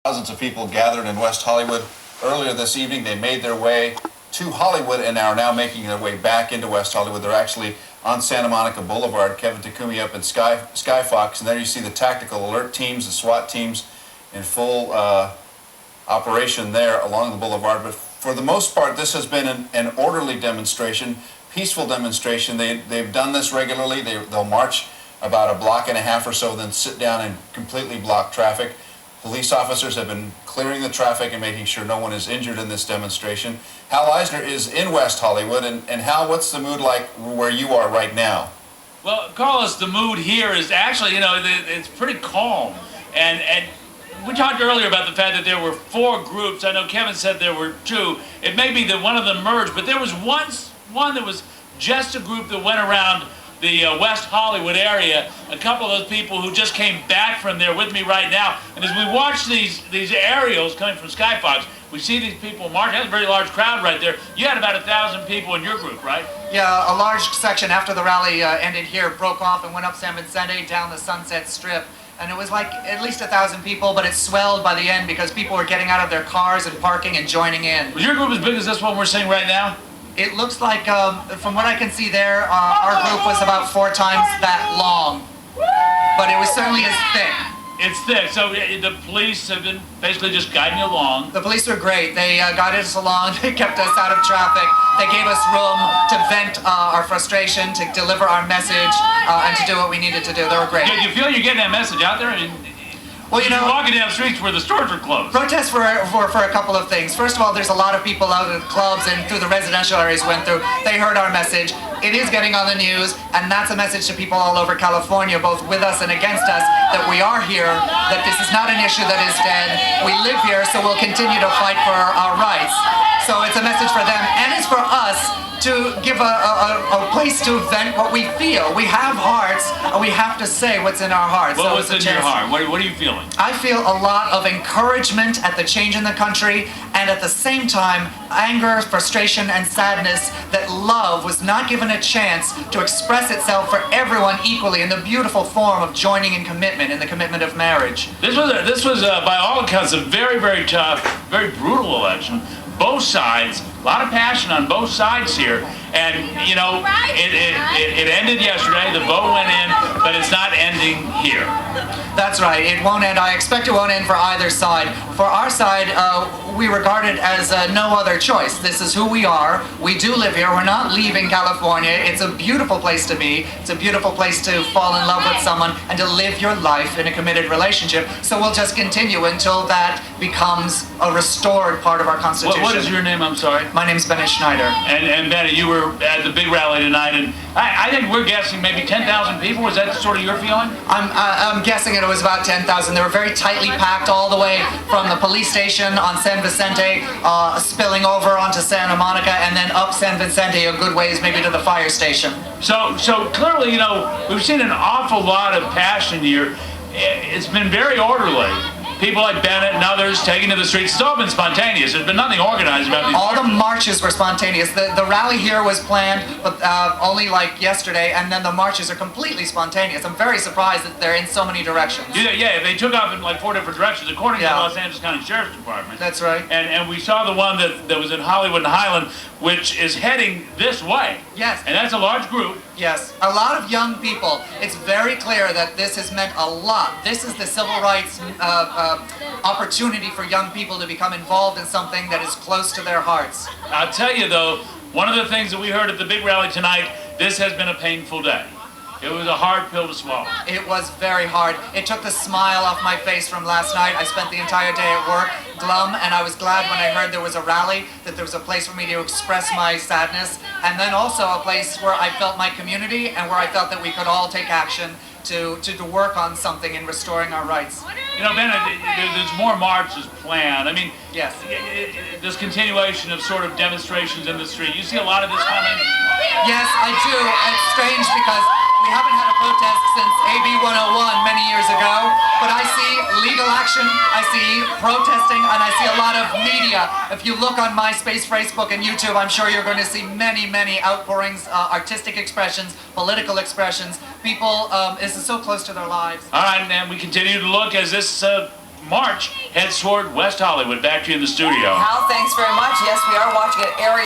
Thousands of people gathered in West Hollywood earlier this evening. They made their way to Hollywood and are now making their way back into West Hollywood. They're actually on Santa Monica Boulevard. Kevin Takumi up in Sky Fox, and there you see the tactical alert teams, the SWAT teams in full operation there along the boulevard. But for the most part, this has been an orderly demonstration, peaceful demonstration. They've done this regularly. They'll march about a block and a half or so, then sit down and completely block traffic. Police officers have been clearing the traffic and making sure no one is injured in this demonstration. Hal Eisner is in West Hollywood, and Hal, what's the mood like where you are right now? Well, Carlos, the mood here is actually, it's pretty calm. And we talked earlier about the fact that there were 4 groups. I know Kevin said there were 2. It may be that one of them merged, but there was one that was just a group that went around the West Hollywood area. A couple of those people who just came back from there with me right now. And as we watch these aerials coming from Sky Fox, we see these people marching. That's a very large crowd right there. You had about 1,000 people in your group, right? Yeah, a large section after the rally ended here broke off and went up San Vicente down the Sunset Strip. And it was like at least 1,000 people, but it swelled by the end because people were getting out of their cars and parking and joining in. Was your group as big as this one we're seeing right now? It looks like, from what I can see there, our group was about 4 times that long. But it was certainly as thick. It's thick, so the police have been basically just guiding you along. The police were great. They guided us along, they kept us out of traffic. They gave us room to vent our frustration, to deliver our message, and to do what we needed to do. They were great. Do you feel you're getting that message out there? Well, you're walking down the streets where the stores are closed. Protests for a couple of things. First of all, there's a lot of people out at the clubs and through the residential areas went through. They heard our message. It is getting on the news, and that's a message to people all over California, both with us and against us, that we are here, that this is not an issue that is dead. We live here, so we'll continue to fight for our rights. So it's a message for them, and it's for us to give a place to vent what we feel. We have hearts, and we have to say what's in our hearts. Well, what's in your heart? What are you feeling? I feel a lot of encouragement at the change in the country, and at the same time, anger, frustration, and sadness that love was not given a chance to express itself for everyone equally in the beautiful form of joining in commitment, in the commitment of marriage. This was by all accounts, a very, very tough, very brutal election. Both sides, a lot of passion on both sides here, and it ended yesterday. The vote went in, but it's not ending here. That's right. It won't end. I expect it won't end for either side. For our side, we regard it as no other choice. This is who we are. We do live here. We're not leaving California. It's a beautiful place to be. It's a beautiful place to fall in love with someone and to live your life in a committed relationship. So we'll just continue until that becomes a restored part of our Constitution. What is your name? I'm sorry. My name's Bennett Schneider. And Bennett, you were at the big rally tonight, and I think we're guessing maybe 10,000 people. Was that sort of your feeling? I'm guessing it was about 10,000. They were very tightly packed all the way from the police station on San Vicente, spilling over onto Santa Monica, and then up San Vicente a good ways, maybe to the fire station. So clearly, we've seen an awful lot of passion here. It's been very orderly. People like Bennett and others taking to the streets. It's all been spontaneous. There's been nothing organized about these All the marches were spontaneous. The rally here was planned, but only like yesterday, and then the marches are completely spontaneous. I'm very surprised that they're in so many directions. Yeah, they took off in like 4 different directions, according to the Los Angeles County Sheriff's Department. That's right. And we saw the one that was in Hollywood and Highland, which is heading this way. Yes. And that's a large group. Yes, a lot of young people. It's very clear that this has meant a lot. This is the civil rights opportunity for young people to become involved in something that is close to their hearts. I'll tell you though, one of the things that we heard at the big rally tonight, this has been a painful day. It was a hard pill to swallow. It was very hard. It took the smile off my face from last night. I spent the entire day at work glum, and I was glad when I heard there was a rally, that there was a place for me to express my sadness, and then also a place where I felt my community and where I felt that we could all take action to work on something in restoring our rights. Bennett, there's more marches planned. I mean, yes, this continuation of sort of demonstrations in the street. You see a lot of this coming? Yes, I do. It's strange because we haven't had a protest since AB 101 many years ago, but I see legal action, I see protesting, and I see a lot of media. If you look on MySpace, Facebook, and YouTube, I'm sure you're going to see many, many outpourings, artistic expressions, political expressions. People, this is so close to their lives. All right, and we continue to look as this march heads toward West Hollywood. Back to you in the studio. Hal, thanks very much. Yes, we are watching it. Area